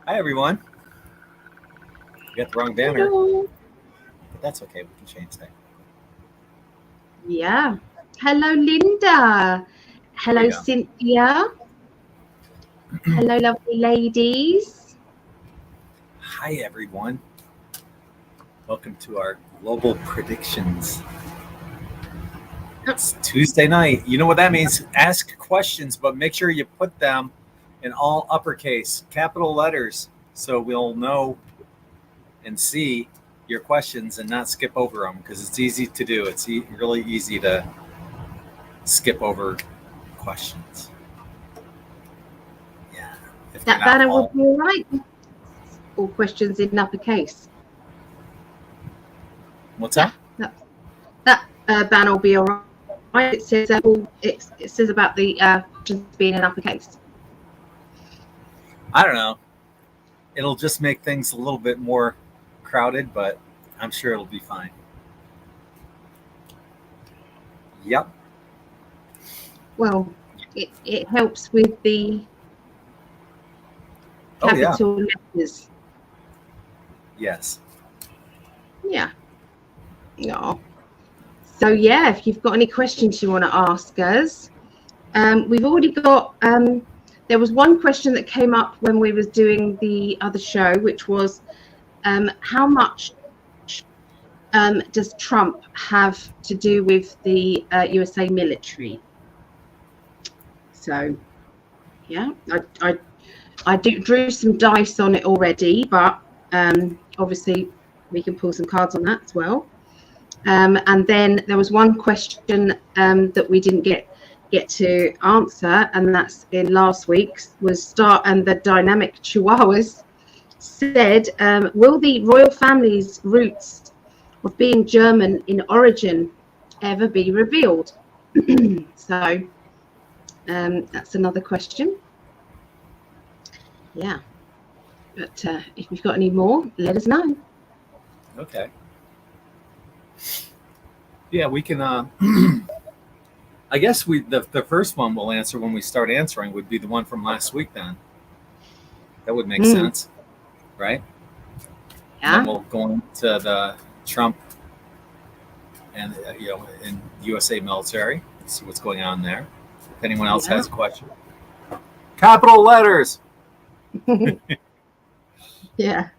Hi, everyone. We got the wrong banner, Hello. but that's okay. We can change that. Yeah. Hello, Linda. There we Hello, go. Cynthia. Hello, lovely ladies. Hi, everyone. Welcome to our global predictions. It's Tuesday night. You know what that means? Ask questions, but make sure you put them in all uppercase, capital letters, so we'll know and see your questions and not skip over them because it's easy to do. It's really easy to skip over questions. Yeah, if they're That not banner will all. be all right. All questions in uppercase. What's Yeah, that? that banner will be all right. It says about the questions being in uppercase. I don't know. It'll just make things a little bit more crowded, but I'm sure it'll be fine. Yep. Well, it helps with the Oh, yeah. capital letters. Yes. Yeah. No. So yeah, if you've got any questions you want to ask us, we've already got. There was one question that came up when we was doing the other show, which was how much does Trump have to do with the USA military? So yeah, I drew some dice on it already, but obviously we can pull some cards on that as well. And then there was one question that we didn't get to answer, and that's in last week's was the dynamic chihuahuas said, will the royal family's roots of being German in origin ever be revealed? So that's another question. Yeah, but if you've got any more, let us know. Okay. Yeah, we can. I guess the first one we'll answer when we start answering would be the one from last week. Then that would make sense, right? And then Yeah, we'll go into the Trump and in USA military. See what's going on there. If anyone else yeah. has a question, capital letters. Yeah.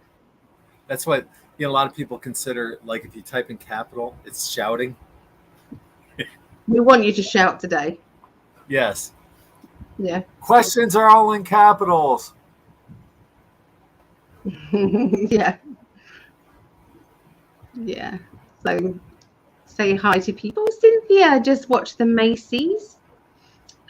That's what a lot of people consider. Like if you type in capital, it's shouting. We want you to shout today. Yes. Yeah. Questions are all in capitals. Yeah. Yeah. So say hi to people. Cynthia just watched the Macy's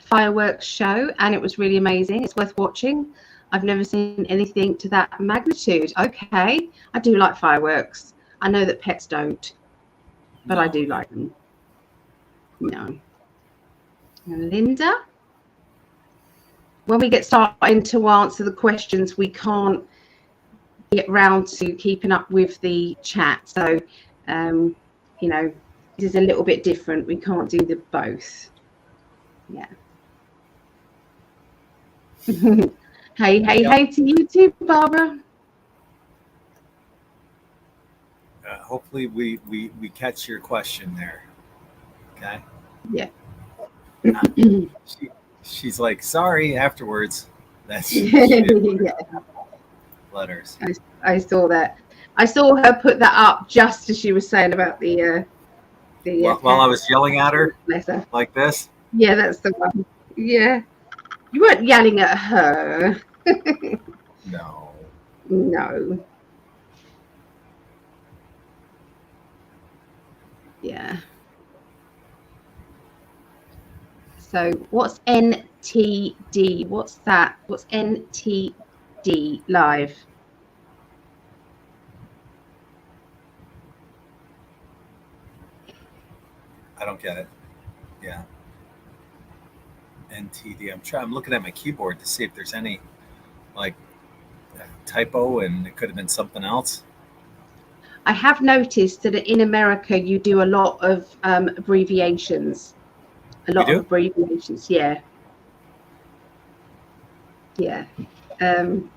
fireworks show and it was really amazing. It's worth watching. I've never seen anything to that magnitude. Okay. I do like fireworks. I know that pets don't, but I No. do like them. No. And Linda? When we get starting to answer the questions, we can't get round to keeping up with the chat. So, you know, this is a little bit different. We can't do the both. Yeah. Hey to you too, Barbara. Hopefully we catch your question there. Okay. Yeah. Uh, she's like, sorry afterwards. That's she didn't put Yeah. letters. I saw that. I saw her put that up just as she was saying about the While I was yelling at her letter. like this. Yeah, that's the one. Yeah. You weren't yelling at her. No. No. Yeah. So what's NTD? What's that? What's NTD live? I don't get it. Yeah. NTD. I'm looking at my keyboard to see if there's any like typo, and it could have been something else. I have noticed that in America you do a lot of abbreviations. A You lot of do? abbreviations. Yeah. Yeah. Um,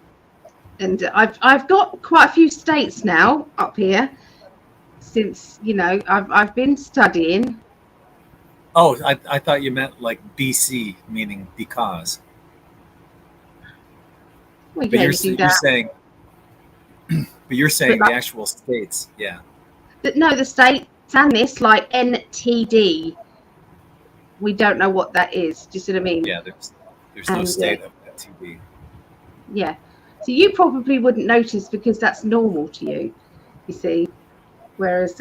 And I've got quite a few states now up here since, I've been studying. Oh, I thought you meant like BC, meaning because. Well, But yeah, you do that. you're saying But the like, actual states. Yeah. no, the states and this, like NTD, we don't know what that is. Do you see what I mean? Yeah. There's no state of TV. Yeah. So you probably wouldn't notice because that's normal to you, you see. Whereas,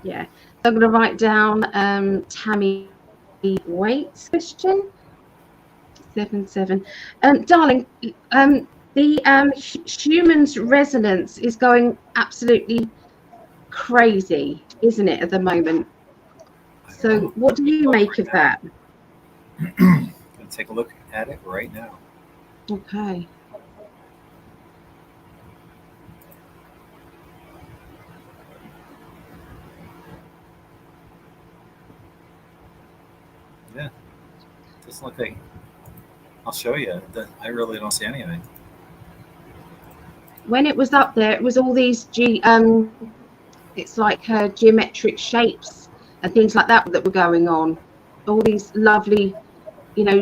yeah. So I'm going to write down Tammy Waits question. 77. Darling, the Schumann's resonance is going absolutely crazy, isn't it, at the moment? So what do you make of that? I'm going to take a look at it right now. Okay. Yeah. Doesn't look like. I'll show you. I really don't see anything. When it was up there, it was all these it's like geometric shapes and things like that were going on. All these lovely,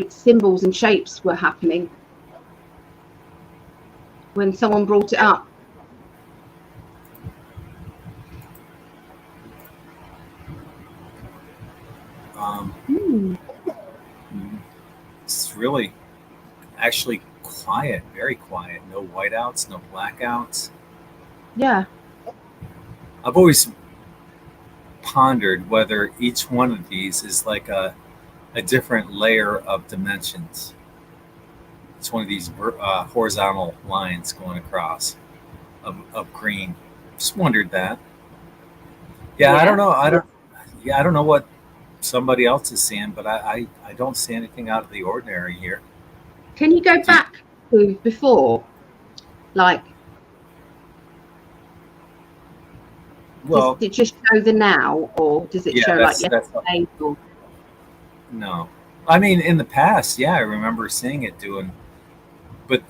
symbols and shapes were happening when someone brought it up. It's really actually quiet, very quiet. No whiteouts, no blackouts. Yeah. I've always pondered whether each one of these is like a different layer of dimensions. It's one of these horizontal lines going across of green. Just wondered that. Yeah, I don't know. I don't know what somebody else is seeing, but I don't see anything out of the ordinary here. Can you go back to before? Like, well, does it just show the now, or does it show like yesterday? No. I mean, in the past, yeah, I remember seeing it doing, but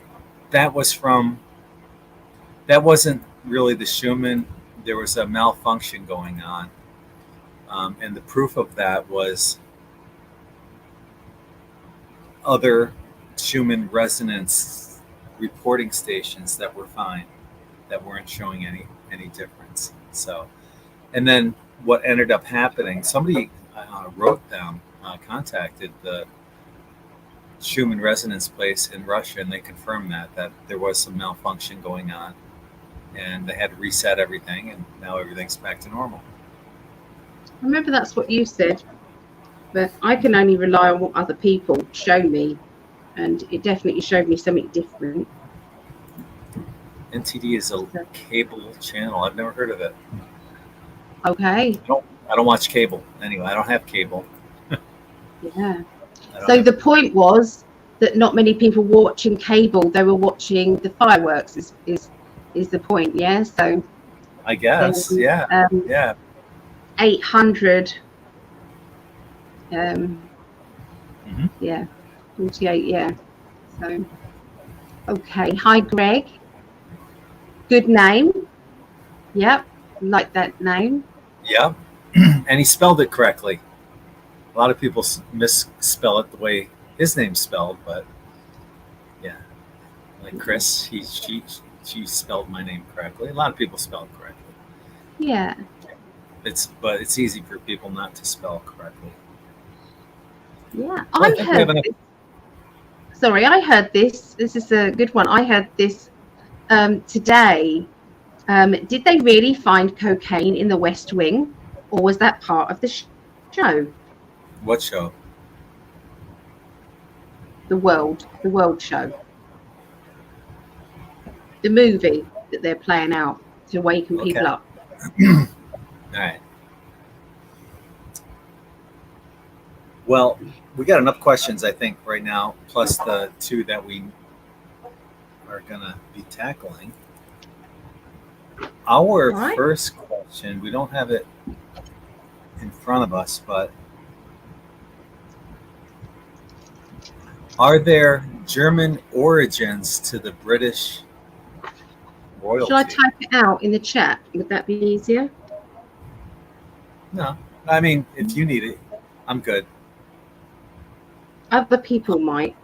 that wasn't really the Schumann. There was a malfunction going on. And the proof of that was other Schumann resonance reporting stations that were fine, that weren't showing any difference. So, and then what ended up happening, somebody wrote them, contacted the Schumann resonance place in Russia, and they confirmed that there was some malfunction going on, and they had to reset everything, and now everything's back to normal. I remember that's what you said, but I can only rely on what other people show me, and it definitely showed me something different. NTD is a cable channel. I've never heard of it. Okay. I don't watch cable anyway. I don't have cable. Yeah. So the point was that not many people were watching cable. They were watching the fireworks. Is the point? Yeah. So. I guess. Yeah. Yeah. 800. Yeah. 48. Yeah. So. Okay. Hi, Greg. Good name. Yep. Like that name. Yep. And he spelled it correctly. A lot of people misspell it the way his name's spelled, but yeah, like Chris, she spelled my name correctly. A lot of people spell it correctly. Yeah. But it's easy for people not to spell correctly. Yeah, I heard this. Sorry, I heard this. This is a good one. I heard this today. Did they really find cocaine in the West Wing, or was that part of the show? What show? The World Show. The movie that they're playing out to waken people up. All right. Well, we got enough questions, I think, right now, plus the two that we are going to be tackling. Our first question, we don't have it in front of us, but are there German origins to the British royalty. Shall I type it out in the chat? Would that be easier? No, I mean, if you need it, I'm good. Other people might.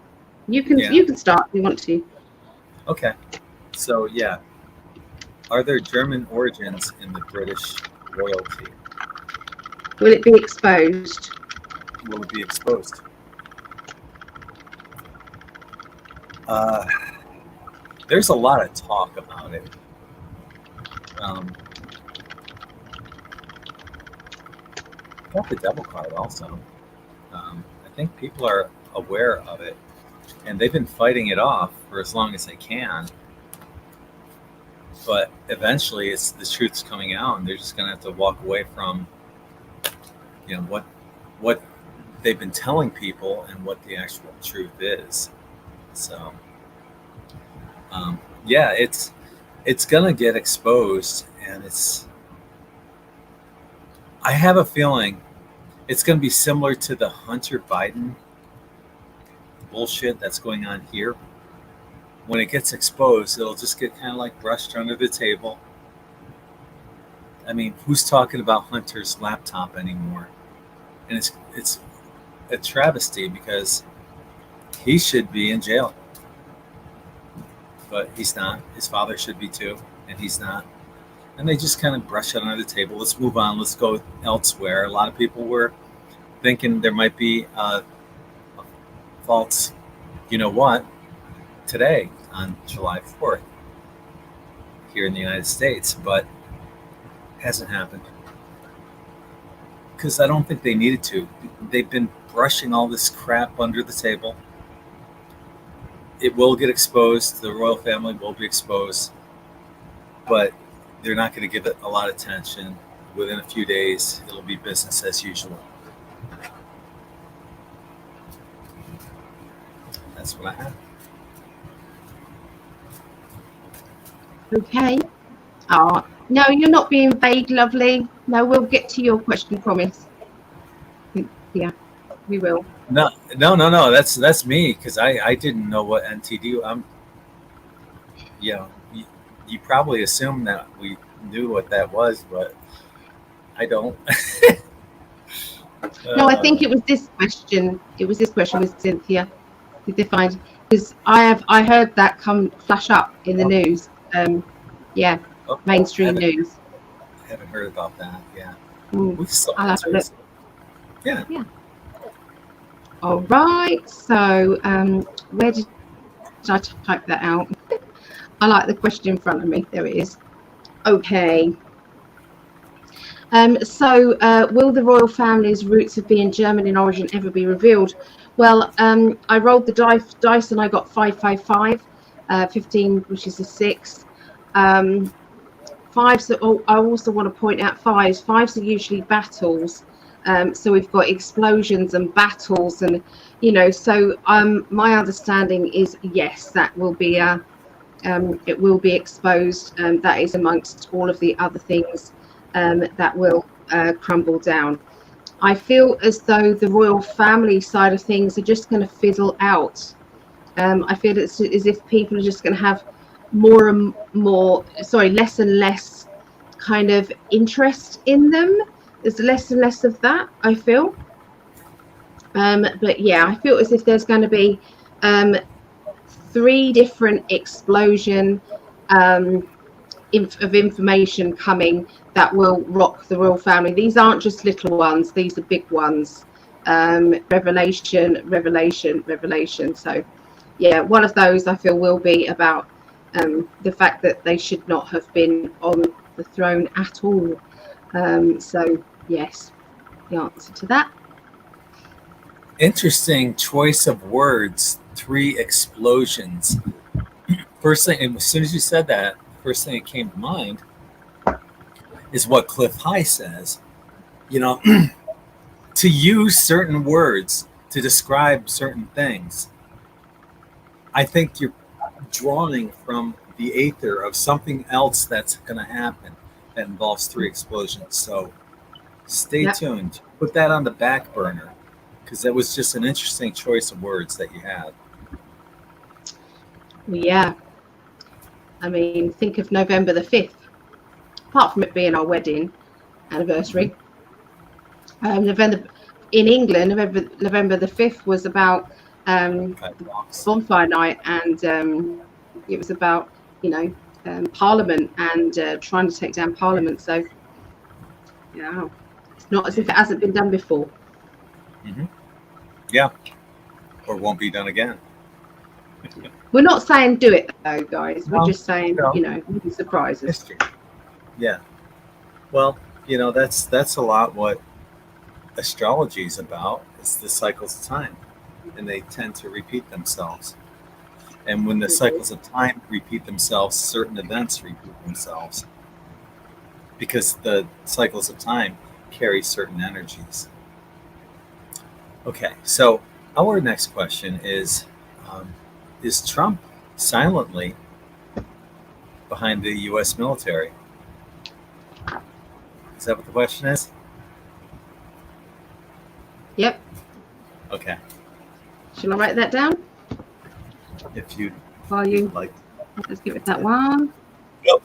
You can start if you want to. Okay. So yeah, are there German origins in the British royalty? Will it be exposed? Will it be exposed? There's a lot of talk about it. Got the devil card also. I think people are aware of it, and they've been fighting it off for as long as they can. But eventually, the truth's coming out, and they're just going to have to walk away from, what they've been telling people and what the actual truth is. So, yeah, it's going to get exposed, and I have a feeling it's going to be similar to the Hunter Biden bullshit that's going on here. When it gets exposed, it'll just get kind of like brushed under the table. I mean, who's talking about Hunter's laptop anymore? And it's a travesty because he should be in jail. But he's not. His father should be too, and he's not. And they just kind of brush it under the table. Let's move on. Let's go elsewhere. A lot of people were thinking there might be a false, today on July 4th here in the United States, but it hasn't happened. Because I don't think they needed to. They've been brushing all this crap under the table. It will get exposed. The royal family will be exposed. But they're not going to give it a lot of attention. Within a few days, it'll be business as usual. That's what I have. Okay. Oh, no, you're not being vague, lovely. No, we'll get to your question, promise. Yeah, we will. No. That's me, because I didn't know what NTD. You probably assumed that we knew what that was, but I don't. No, I think it was this question. It was this question with Cynthia. Did they find? Because I heard that flash up in the news. Yeah, mainstream news. I haven't heard about that. Yeah, I'll have a look. Yeah. All right. So, where did I type that out? I like the question in front of me. There it is. Okay. So, will the royal family's roots of being German in origin ever be revealed? Well, I rolled the dice and I got 555, 15, which is a 6. Fives. I also want to point out fives. Fives are usually battles. So we've got explosions and battles, and So my understanding is yes, that will be it will be exposed. That is amongst all of the other things that will crumble down. I feel as though the royal family side of things are just going to fizzle out. I feel it's as if people are just going to have less and less kind of interest in them. There's less and less of that, I feel. But yeah, I feel as if there's going to be 3 different explosion of information coming that will rock the royal family. These aren't just little ones, these are big ones. Revelation. So yeah, one of those I feel will be about the fact that they should not have been on the throne at all. So yes, the answer to that. Interesting choice of words. 3 explosions. First thing, as soon as you said that, first thing that came to mind is what Cliff High says. To use certain words to describe certain things. I think you're drawing from the aether of something else that's going to happen that involves 3 explosions. So stay tuned. Put that on the back burner, because that was just an interesting choice of words that you had. Yeah. I mean, think of November the 5th. Apart from it being our wedding anniversary, November in England, November the 5th was about bonfire night, and it was about, you know, Parliament and trying to take down Parliament. So, yeah, it's not as if it hasn't been done before. Mm-hmm. Yeah, or won't be done again. We're not saying do it though, guys. We're No, just saying, no. you know, we can surprise us. History. Yeah. Well, you know, that's a lot what astrology is about. It's the cycles of time, and they tend to repeat themselves. And when the cycles of time repeat themselves, certain events repeat themselves because the cycles of time carry certain energies. Okay, so our next question is Trump silently behind the U.S. military? Is that what the question is? Yep. Okay. Shall I write that down? If you'd While you like. Let's give it that one. Yep.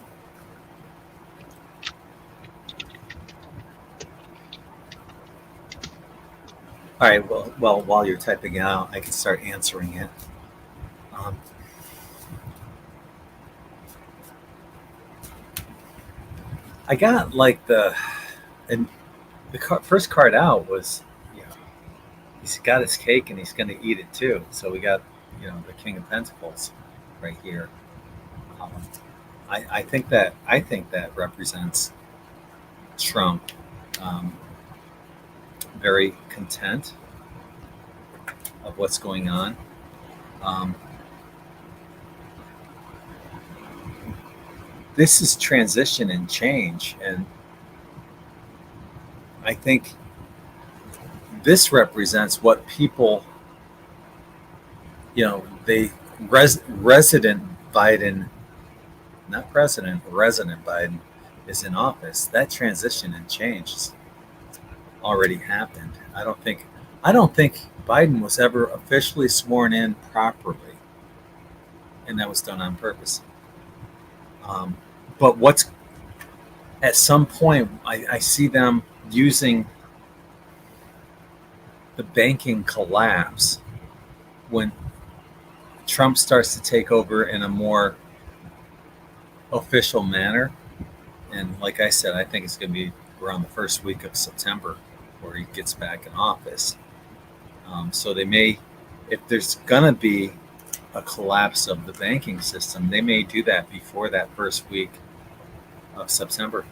All right. Well, while you're typing it out, I can start answering it. I got like first card out was, you know, he's got his cake and he's going to eat it too. So we got, you know, the King of Pentacles right here. I think that represents Trump, very content of what's going on. This is transition and change, and I think this represents what people, you know, resident Biden, not president, resident Biden is in office. That transition and change has already happened. I don't think Biden was ever officially sworn in properly, and that was done on purpose. But at some point, I see them using the banking collapse when Trump starts to take over in a more official manner. And like I said, I think it's going to be around the first week of September where he gets back in office. So they may, if there's going to be a collapse of the banking system, they may do that before that first week of September,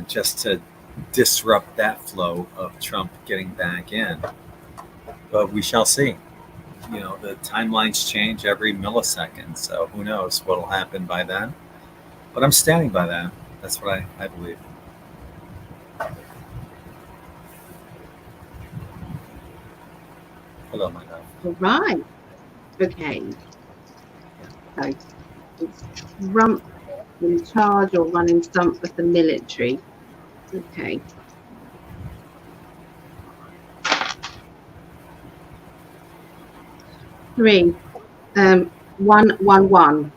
just to disrupt that flow of Trump getting back in. But we shall see. You know, the timelines change every millisecond, so who knows what will happen by then. But I'm standing by that. That's what I believe. Hello, my love. All right. Okay. So it's Trump in charge or running stump with the military. Okay. Three. 111.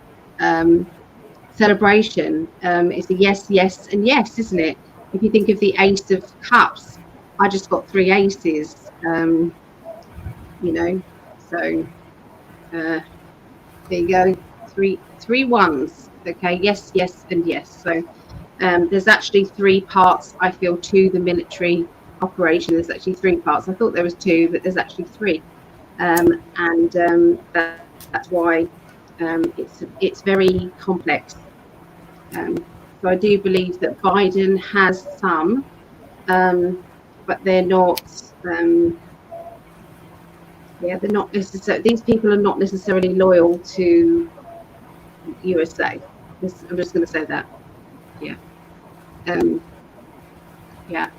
Celebration. It's a yes, yes, and yes, isn't it? If you think of the Ace of Cups, I just got three aces. You know, so there you go, three ones. Okay, yes, yes, and yes. So there's actually three parts, I feel, to the military operation. There's actually three parts. I thought there was two, but there's actually three, and that's why it's very complex. So I do believe that Biden has some, but they're not. Yeah, they're not necessarily. These people are not necessarily loyal to USA. I'm just going to say that. Yeah. Yeah.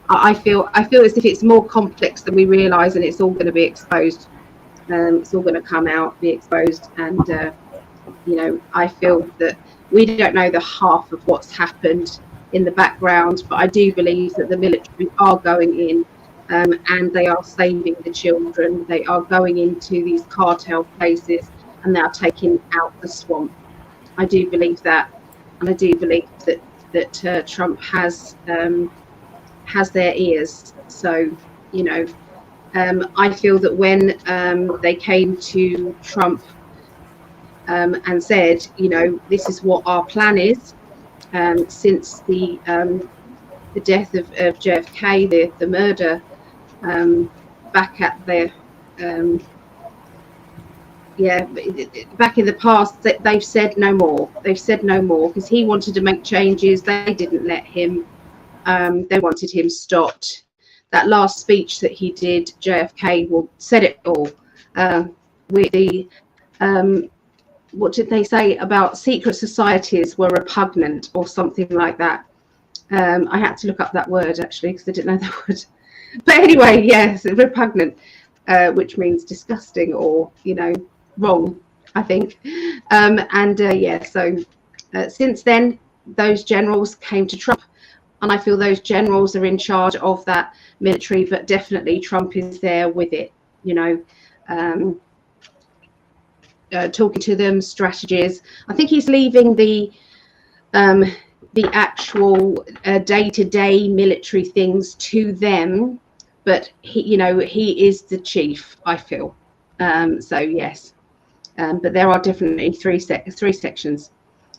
I feel as if it's more complex than we realise, and it's all going to be exposed. It's all going to come out, be exposed, and you know, I feel that we don't know the half of what's happened in the background, but I do believe that the military are going in. And they are saving the children. They are going into these cartel places and they are taking out the swamp. I do believe that, and I do believe that Trump has their ears. So, you know, I feel that when they came to Trump and said, you know, this is what our plan is, since the death of JFK, the murder back at the back in the past, that they've said no more. They've said no more because he wanted to make changes. They didn't let him. They wanted him stopped. That last speech that he did, JFK, said it all. With the what did they say about secret societies were repugnant or something like that? I had to look up that word actually because I didn't know that word. But anyway, yes, repugnant, which means disgusting or, you know, wrong, I think. So since then, those generals came to Trump, and I feel those generals are in charge of that military, but definitely Trump is there with it, you know, talking to them, strategies. I think he's leaving the actual day-to-day military things to them, but he, you know, he is the chief, I feel. So yes, but there are definitely three sections.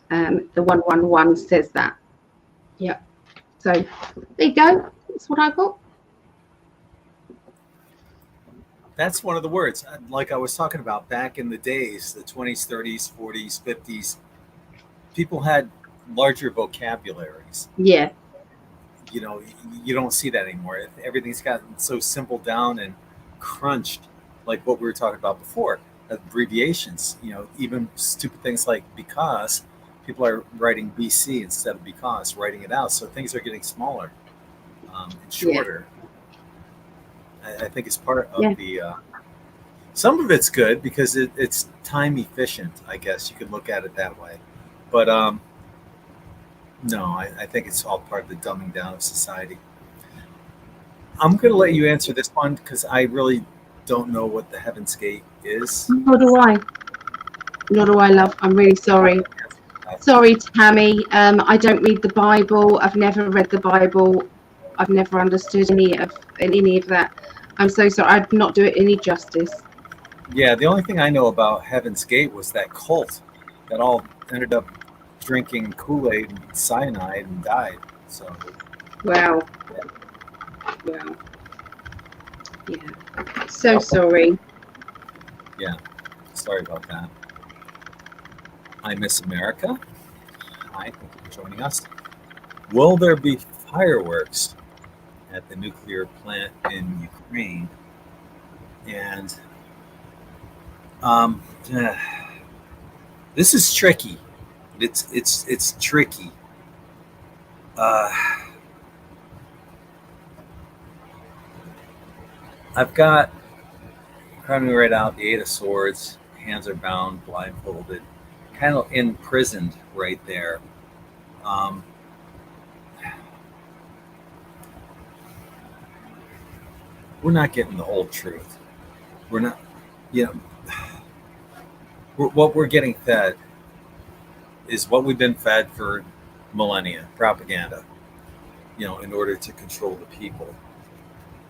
The 111 says that. Yeah. So there you go. That's what I got. That's one of the words, like I was talking about back in the days, the 20s, 30s, 40s, 50s. People had larger vocabularies. Yeah. You know, you don't see that anymore. Everything's gotten so simple down and crunched, like what we were talking about before. Abbreviations, you know, even stupid things like because. People are writing BC instead of because, writing it out. So things are getting smaller and shorter. Yeah. I think it's part of the. Some of it's good because it's time efficient. I guess you could look at it that way, but no, I think it's all part of the dumbing down of society. I'm going to let you answer this one because I really don't know what the Heaven's Gate is. Nor do I. Nor do I, love. I'm really sorry. Sorry, Tammy. I don't read the Bible. I've never read the Bible. I've never understood any of that. I'm so sorry. I'd not do it any justice. Yeah, the only thing I know about Heaven's Gate was that cult that all ended up drinking Kool-Aid and cyanide and died. So. Wow. Wow. Yeah. So sorry. Yeah. Sorry about that. I Miss America. Hi, thank you for joining us. Will there be fireworks at the nuclear plant in Ukraine? And this is tricky. It's tricky. I've got coming right out the Eight of Swords. Hands are bound, blindfolded, kind of imprisoned right there. We're not getting the whole truth. We're not, you know, what we're getting fed is what we've been fed for millennia, propaganda, you know, in order to control the people.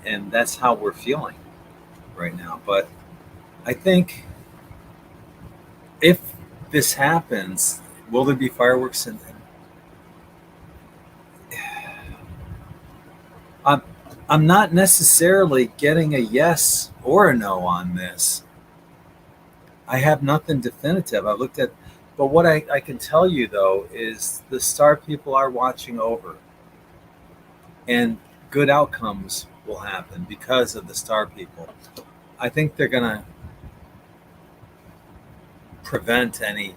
And that's how we're feeling right now. But I think if this happens, will there be fireworks? I'm not necessarily getting a yes or a no on this. I have nothing definitive. I looked at, but what I can tell you though is the star people are watching over, and good outcomes will happen because of the star people. I think they're gonna prevent any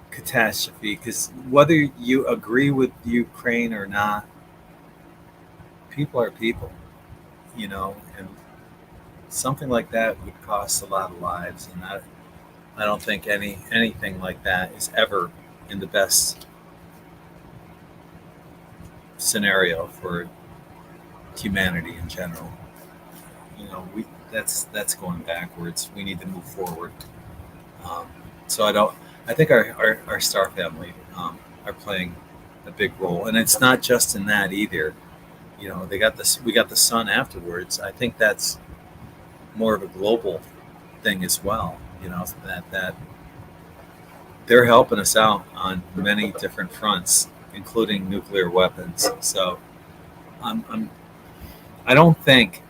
catastrophe because whether you agree with Ukraine or not, people are people, you know, and something like that would cost a lot of lives, and I don't think anything like that is ever in the best scenario for humanity in general. You know, that's going backwards. We need to move forward. So I think our star family are playing a big role, and it's not just in that either. You know, they got this. We got the sun afterwards. I think that's more of a global thing as well. You know, that they're helping us out on many different fronts, including nuclear weapons. So I'm I don't think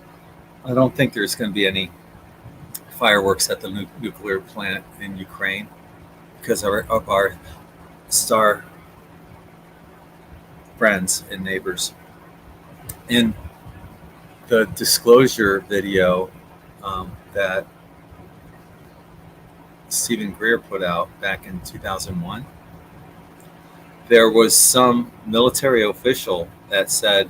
there's going to be any fireworks at the nuclear plant in Ukraine because of our star friends and neighbors. In the disclosure video that Stephen Greer put out back in 2001, there was some military official that said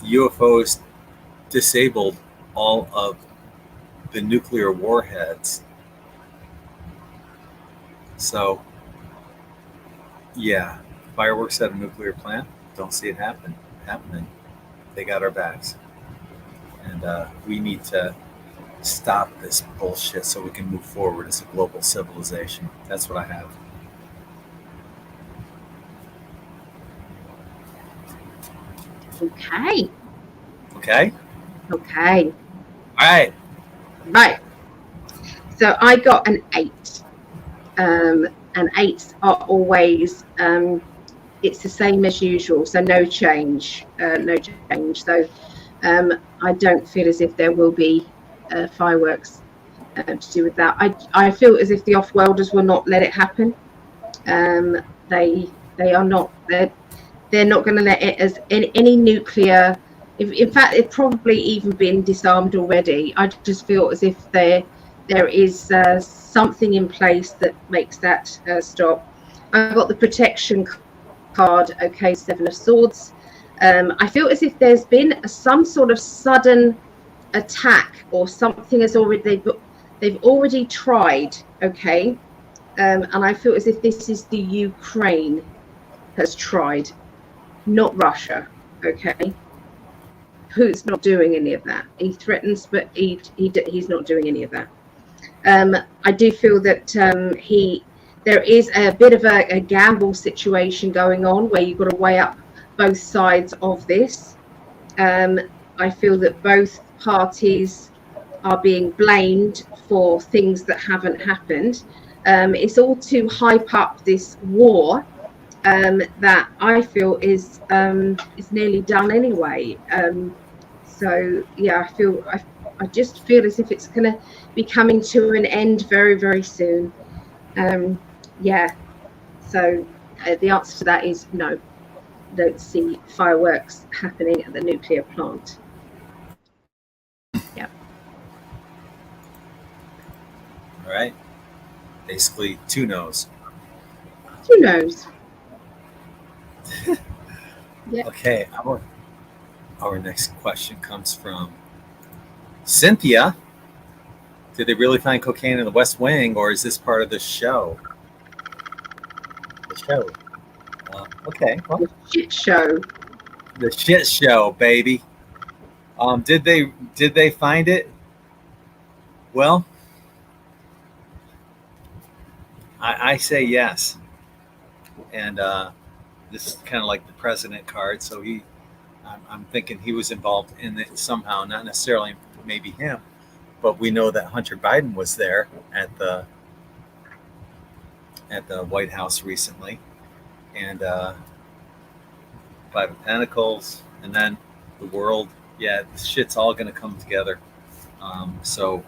UFOs disabled all of the nuclear warheads. So, yeah, fireworks at a nuclear plant, don't see it happening. They got our backs. And we need to stop this bullshit so we can move forward as a global civilization. That's what I have. Okay. Okay? Okay. All right. Right. So I got an 8. And 8s are always, it's the same as usual. So no change. No change. So I don't feel as if there will be fireworks to do with that. I feel as if the off-worlders will not let it happen. They are not. They're not going to let it as any nuclear. In fact, it's probably even been disarmed already. I just feel as if there is something in place that makes that stop. I got the protection card. Okay, 7 of Swords. I feel as if there's been some sort of sudden attack or something has already they've already tried. Okay, and I feel as if this is the Ukraine has tried, not Russia. Okay, who's not doing any of that. He threatens, but he's not doing any of that. I do feel that there is a bit of a gamble situation going on where you've got to weigh up both sides of this. I feel that both parties are being blamed for things that haven't happened. It's all to hype up this war that I feel is nearly done anyway. So yeah, I just feel as if it's going to be coming to an end very, very soon. Yeah. So the answer to that is no. Don't see fireworks happening at the nuclear plant. Yeah. All right. Basically, 2 no's. 2 no's. Yeah. Okay. Our next question comes from Cynthia. Did they really find cocaine in the West Wing, or is this part of the show? The show. Okay. Well, The shit show. the shit show, baby. Did they find it? Well, I say yes. And this is kind of like the president card. So I'm thinking he was involved in it somehow, not necessarily maybe him, but we know that Hunter Biden was there at the White House recently, and 5 of Pentacles, and then the world. Yeah, this shit's all going to come together. So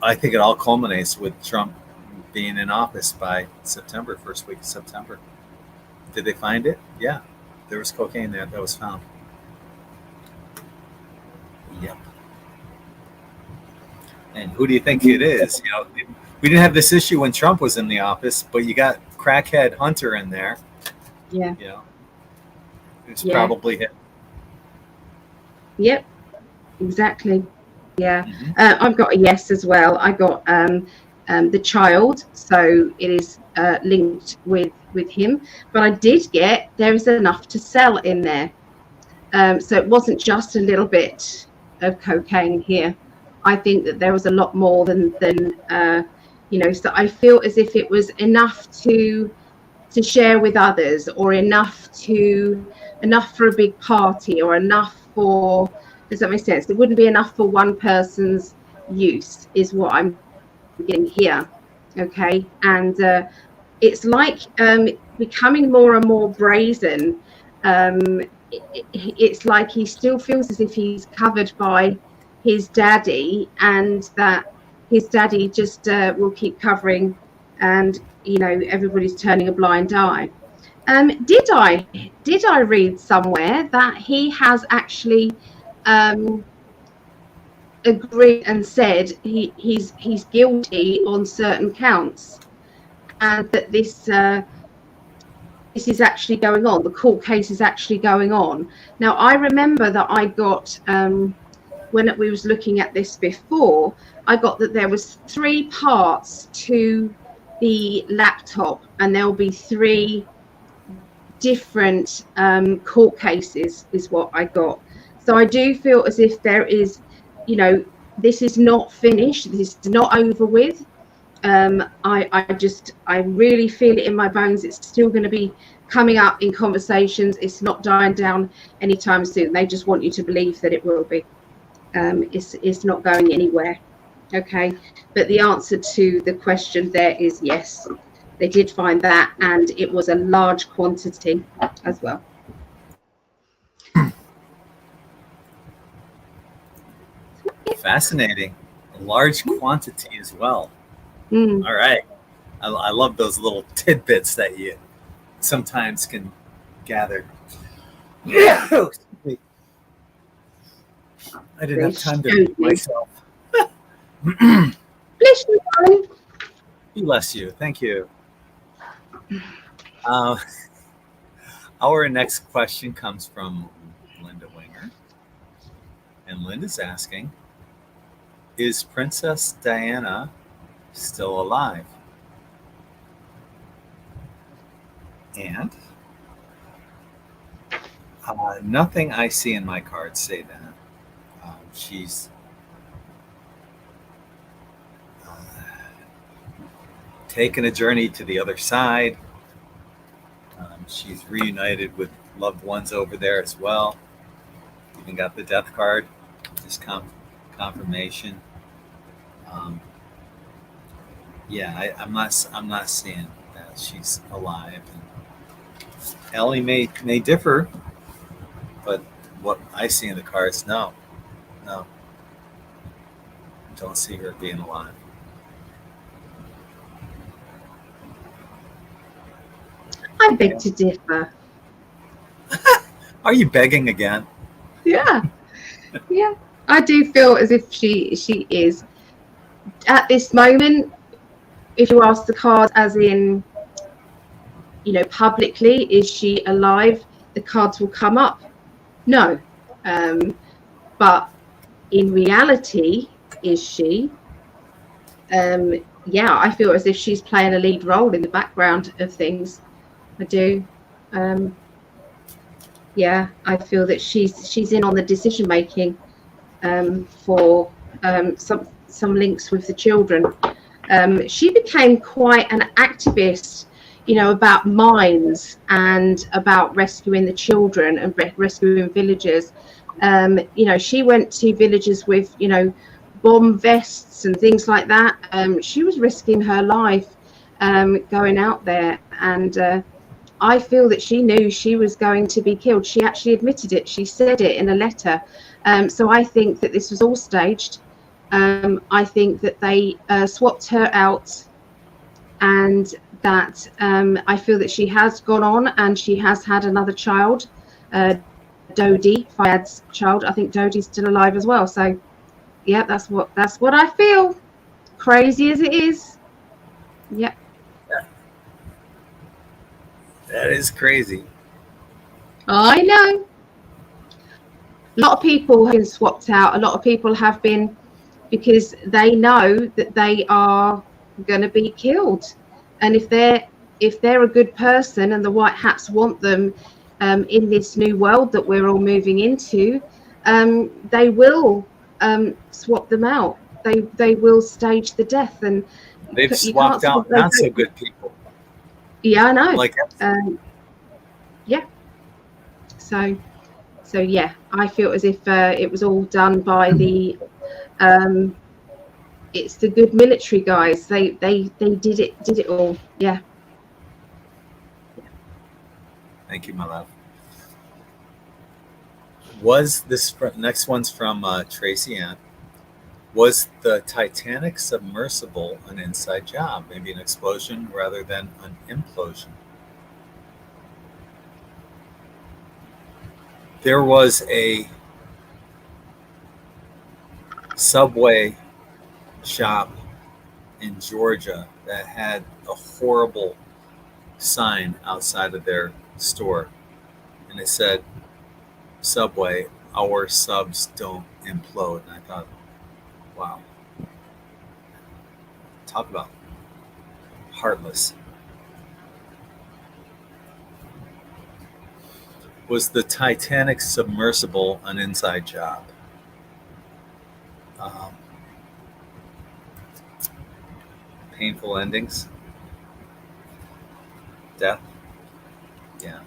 I think it all culminates with Trump being in office by September, first week of September. Did they find it? Yeah, there was cocaine there that was found. Yep. And who do you think it is? You know, we didn't have this issue when Trump was in the office, but you got crackhead Hunter in there. Yeah. You know, it's probably him. Yep. Exactly. Yeah. Mm-hmm. I've got a yes as well. I got the child, so it is linked with him. But I did get there is enough to sell in there, so it wasn't just a little bit of cocaine here. I think that there was a lot more than so I feel as if it was enough to share with others, or enough for a big party, or enough for, does that make sense? It wouldn't be enough for one person's use, is what I'm getting here. Okay. And it's like becoming more and more brazen. It's like he still feels as if he's covered by his daddy, and that his daddy just will keep covering, and everybody's turning a blind eye. Did I read somewhere that he has actually agreed and said he's guilty on certain counts, and that this is actually going on. The court case is actually going on. Now, I remember that I got, when we was looking at this before, I got that there was 3 parts to the laptop, and there'll be 3 different court cases, is what I got. So I do feel as if there is, this is not finished. This is not over with. I really feel it in my bones. It's still going to be coming up in conversations. It's not dying down anytime soon. They just want you to believe that it will be. It's not going anywhere. Okay. But the answer to the question there is yes. They did find that, and it was a large quantity as well. Fascinating. A large quantity as well. Mm. All right. I love those little tidbits that you sometimes can gather. Yeah. I didn't have time to read myself. Bless you, darling. Bless you. Thank you. Our next question comes from Linda Winger. And Linda's asking, is Princess Diana still alive? And nothing I see in my cards say that. She's taken a journey to the other side. She's reunited with loved ones over there as well. Even got the death card, just confirmation. Yeah, I'm not seeing that she's alive. And Ellie may differ, but what I see in the cards, no, don't see her being alive. I beg to differ. Are you begging again? Yeah. I do feel as if she is at this moment. If you ask the card, as in, publicly, is she alive? The cards will come up. No. But in reality, is she? Yeah, I feel as if she's playing a lead role in the background of things. I do. Yeah, I feel that she's in on the decision making for some links with the children. She became quite an activist, about mines and about rescuing the children and rescuing villagers. She went to villages with, bomb vests and things like that. She was risking her life going out there, and I feel that she knew she was going to be killed. She actually admitted it. She said it in a letter. So I think that this was all staged. I think that they swapped her out, and that I feel that she has gone on and she has had another child, Dodie, Fayad's child. I think Dodie's still alive as well. So yeah, that's what I feel. Crazy as it is. Yep. That is crazy. I know. A lot of people have been swapped out. A lot of people have been, because they know that they are going to be killed. And if they're a good person and the white hats want them in this new world that we're all moving into, they will swap them out. they will stage the death, and They've you swapped can't sort out of, not so good people. yeah, I know. Like, Yeah. So yeah, I feel as if it was all done by the it's the good military guys. They did it all. Yeah. thank you, my love. Was this next one's from Tracy Ann? Was the Titanic submersible an inside job? Maybe an explosion rather than an implosion? There was a Subway shop in Georgia that had a horrible sign outside of their store, and it said, Subway, our subs don't implode. And I thought, wow, talk about heartless. Was the Titanic submersible an inside job? Painful endings, death, yeah.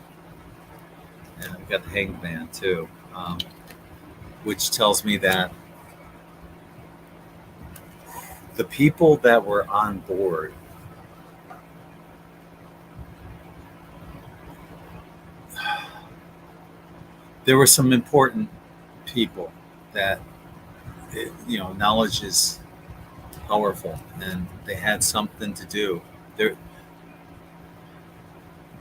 And we got the Hanged Man too, which tells me that the people that were on board there were some important people that, knowledge is powerful, and they had something to do. There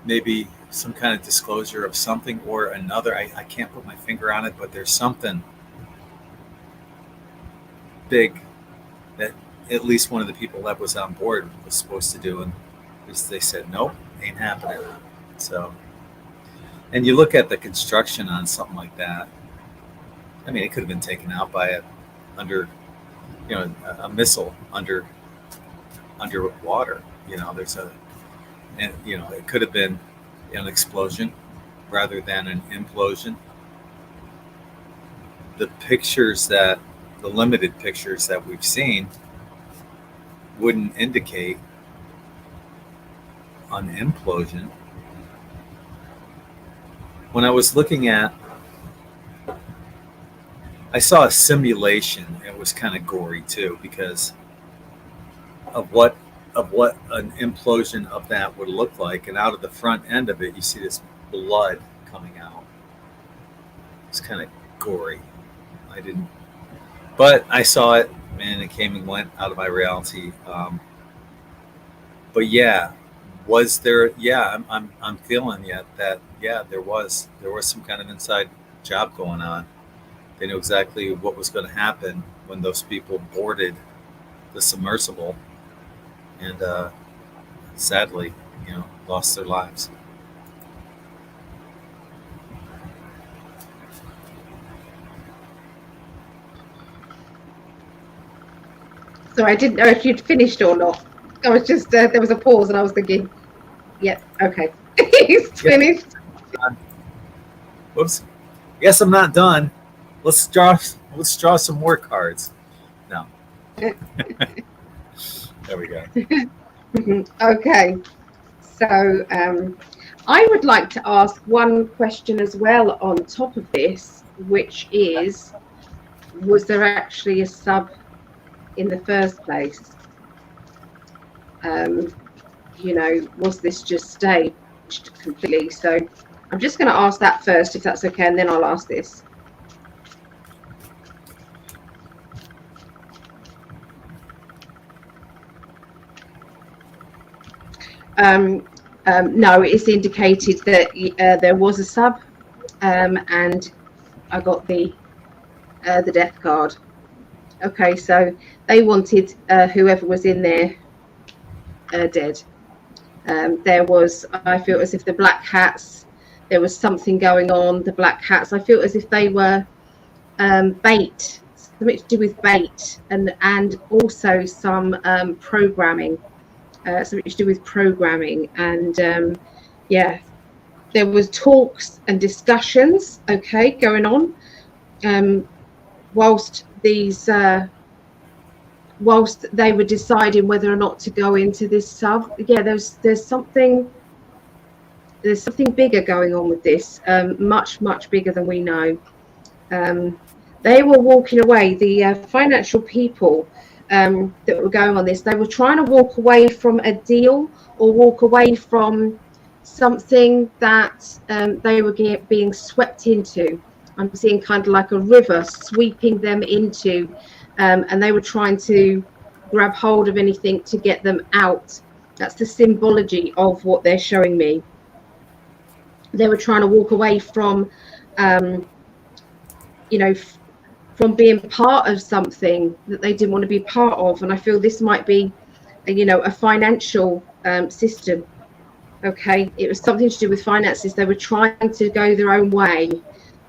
maybe some kind of disclosure of something or another. I can't put my finger on it, but there's something big that at least one of the people that was on board was supposed to do, and they said, nope, ain't happening. So, and you look at the construction on something like that. I mean, it could have been taken out by a missile underwater. It could have been an explosion rather than an implosion. The limited pictures that we've seen wouldn't indicate an implosion. When I was looking at, I saw a simulation. It was kind of gory too, because of what an implosion of that would look like. And out of the front end of it, you see this blood coming out. It's kind of gory. But I saw it, and it came and went out of my reality. But yeah, was there? Yeah, I'm feeling that. Yeah, there was some kind of inside job going on. They knew exactly what was going to happen when those people boarded the submersible, and sadly, lost their lives. So I didn't know if you'd finished or not. I was just there was a pause, and I was thinking, yeah, okay, he's finished. Whoops. Guess I'm not done. Let's draw some more cards. No. There we go. Okay. So I would like to ask one question as well on top of this, which is, was there actually a sub in the first place? Was this just staged completely? So I'm just going to ask that first, if that's okay, and then I'll ask this. No, it's indicated that there was a sub, and I got the death card. Okay, so they wanted whoever was in there dead. There was, I feel as if the black hats, there was something going on. The black hats, I feel as if they were bait, something to do with bait, and also some programming. Something to do with programming, and there was talks and discussions, okay, going on, whilst these whilst they were deciding whether or not to go into this sub. Yeah, there's something bigger going on with this, much bigger than we know. They were walking away, the financial people that were going on this, they were trying to walk away from a deal or walk away from something that they were being swept into. I'm seeing kind of like a river sweeping them into, and they were trying to grab hold of anything to get them out. That's the symbology of what they're showing me. They were trying to walk away from, from being part of something that they didn't want to be part of. And I feel this might be, a financial system. Okay, it was something to do with finances. They were trying to go their own way.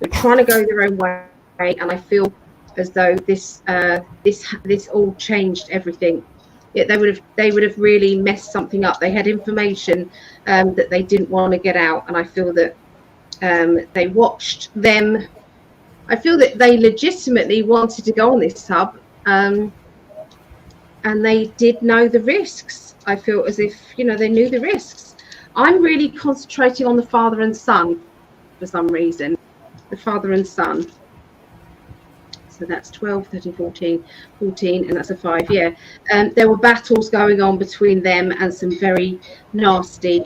They're trying to go their own way, and I feel as though this all changed everything. Yeah, they would have really messed something up. They had information that they didn't want to get out, and I feel that they watched them. I feel that they legitimately wanted to go on this sub, and they did know the risks. I feel as if they knew the risks. I'm really concentrating on the father and son for some reason. The father and son. So that's 12, 13, 14, and that's a 5. Yeah. There were battles going on between them and some very nasty,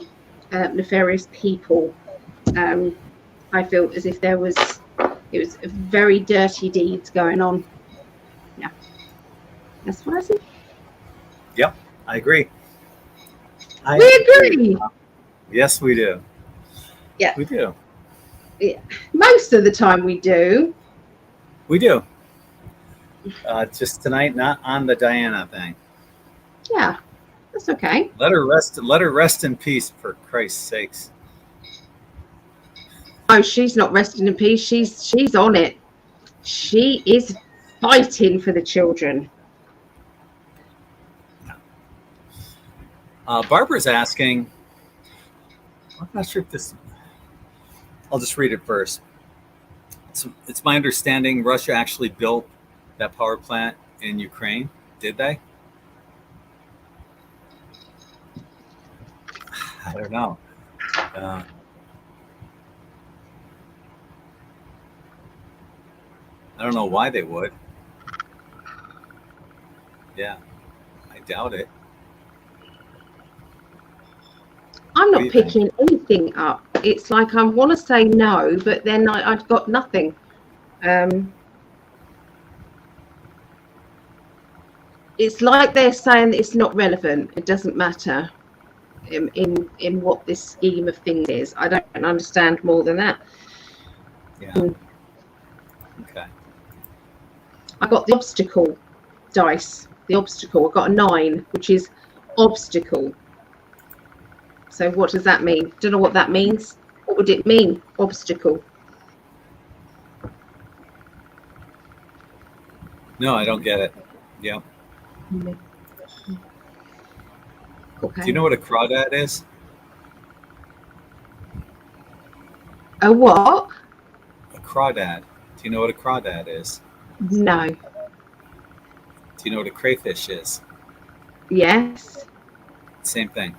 nefarious people. I feel as if it was very dirty deeds going on. Yeah. That's what I see. Yep, I agree. We agree. Yes, we do. Yeah. We do. Yeah. Most of the time we do. We do. Just tonight, not on the Diana thing. Yeah, that's okay. Let her rest. Let her rest in peace, for Christ's sakes. Oh, she's not resting in peace. She's on it. She is fighting for the children. Barbara's asking. I'm not sure if this. I'll just read it first. It's my understanding Russia actually built that power plant in Ukraine. Did they? I don't know. I don't know why they would. Yeah, I doubt it. I'm not picking anything up. It's like I want to say no, but then I've got nothing. It's like they're saying that it's not relevant. It doesn't matter in what this scheme of things is. I don't understand more than that. Yeah. Okay. I got the obstacle dice. The obstacle. I got a 9, which is obstacle. So what does that mean? Don't know what that means. What would it mean? Obstacle. No, I don't get it. Yeah. Okay. Do you know what a crawdad is? A what? A crawdad. Do you know what a crawdad is? No. Do you know what a crayfish is? Yes. Same thing.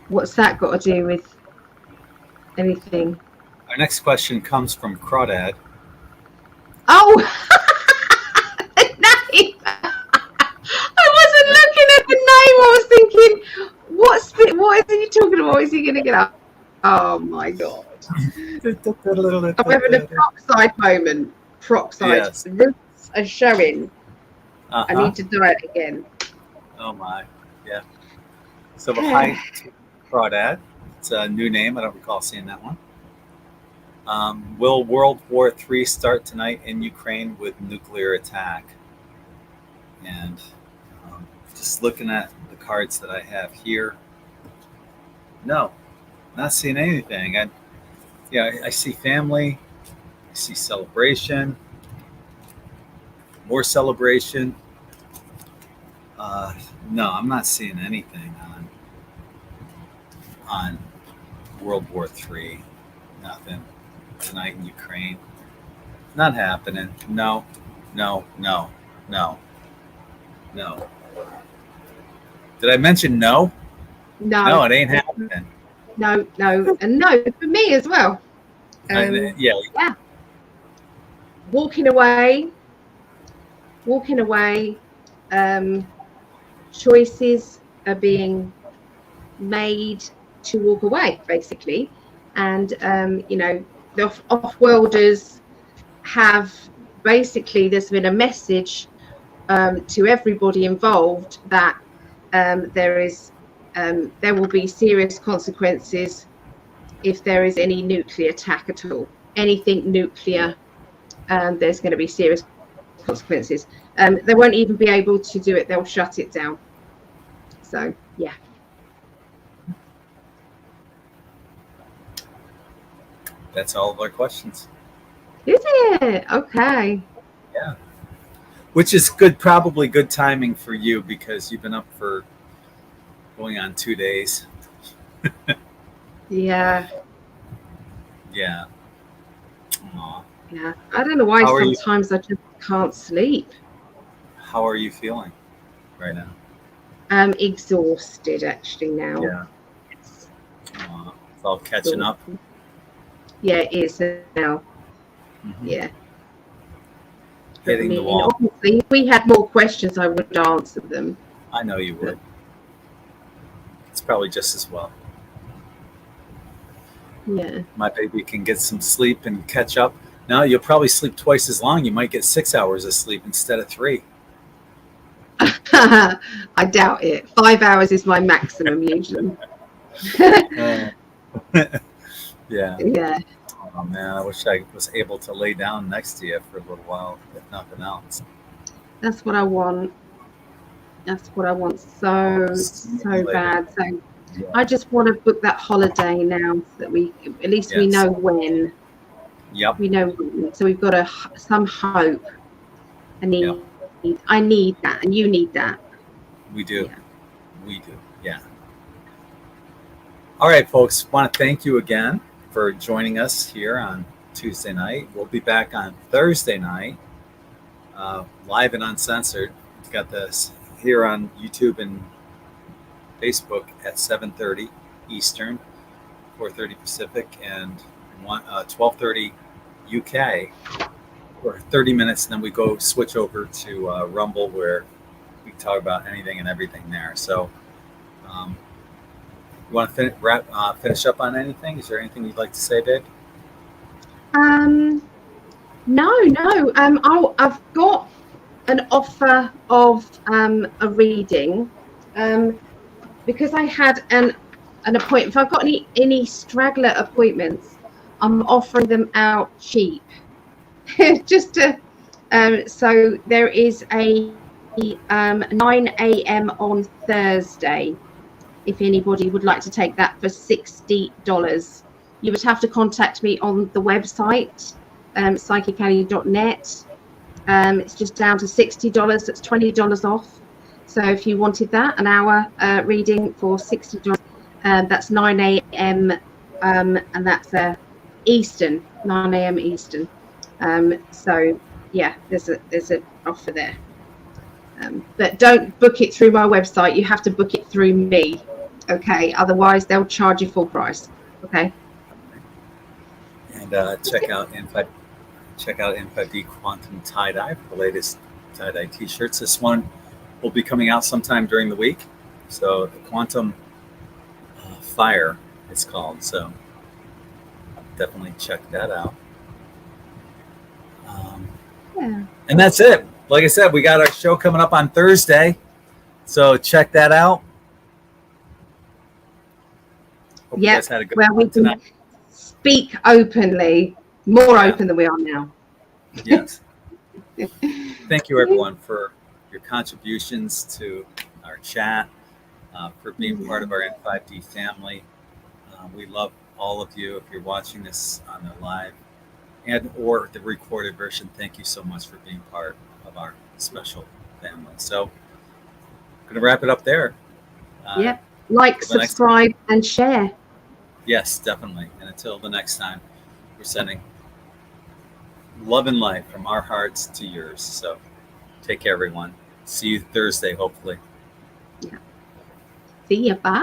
What's that got to do with anything? Our next question comes from crawdad. Oh, the name. I wasn't looking at the name. I was thinking, what is he talking about? What is he going to get up? Oh my God. I'm having a peroxide moment. Peroxide. Yes. The roots are showing. Uh-huh. I need to do it again. Oh my. Yeah. So hi to crawdad. It's a new name. I don't recall seeing that one. Will World War III start tonight in Ukraine with nuclear attack? And just looking at the cards that I have here, no, not seeing anything. I see family, I see celebration, more celebration. No, I'm not seeing anything on World War III. Nothing tonight in Ukraine. Not happening. No. No, no, no, no. Did I mention no? No, No, it ain't happening. no, and no for me as well. Yeah. Yeah. Walking away. Choices are being made to walk away, basically, and the off-worlders have basically. There's been a message to everybody involved that there will be serious consequences if there is any nuclear attack at all. Anything nuclear, there's going to be serious consequences. They won't even be able to do it. They'll shut it down. So, yeah. That's all of our questions. Is it? Okay. Yeah. Which is good, probably good timing for you because you've been up for going on 2 days. Yeah. Yeah. Aww. Yeah. I don't know why sometimes I just can't sleep. How are you feeling right now? I'm exhausted actually now. Yeah. It's all catching up. Yeah, it is now. Mm-hmm. Yeah. Hitting the wall. Obviously, if we had more questions, I would answer them. I know you would. It's probably just as well. Yeah. My baby can get some sleep and catch up. Now you'll probably sleep twice as long. You might get 6 hours of sleep instead of 3. I doubt it. 5 hours is my maximum usually. Yeah. Yeah. Oh man, I wish I was able to lay down next to you for a little while, if nothing else. That's what I want. That's what I want so bad. So yeah. I just want to book that holiday now so that we at least we know when. Yep. We know when. So we've got some hope. I need that, and you need that. We do. Yeah. We do. Yeah. All right, folks. Want to thank you again for joining us here on Tuesday night. We'll be back on Thursday night, live and uncensored. We've got this here on YouTube and Facebook at 7:30 Eastern, 4:30 Pacific, and 12:30 UK for 30 minutes. And then we switch over to Rumble, where we talk about anything and everything there. So, you want to finish up on anything? Is there anything you'd like to say, babe? No. I've got an offer of a reading because I had an appointment. If I've got any straggler appointments, I'm offering them out cheap. Just to so there is a 9 a.m. on Thursday. If anybody would like to take that for $60, you would have to contact me on the website, psychically.net. It's just down to $60. That's $20 off. So if you wanted that, an hour reading for $60, that's 9 a.m. And that's Eastern, 9 a.m. Eastern. So yeah, there's an offer there. But don't book it through my website. You have to book it through me. Okay, otherwise they'll charge you full price. Okay. And check out IN5D Quantum Tie-Dye for the latest tie-dye t-shirts. This one will be coming out sometime during the week. So the Quantum Fire it's called. So definitely check that out. Yeah. And that's it. Like I said, we got our show coming up on Thursday. So check that out. Hope you guys had a good we tonight. Can speak openly, more open than we are now. Yes. Thank you, everyone, for your contributions to our chat, for being part of our IN5D family. We love all of you. If you're watching this on the live and or the recorded version, thank you so much for being part of our special family. So I'm going to wrap it up there. Like, subscribe, and share. Yes, definitely. And until the next time, we're sending love and light from our hearts to yours. So take care, everyone. See you Thursday, hopefully. See ya. Bye.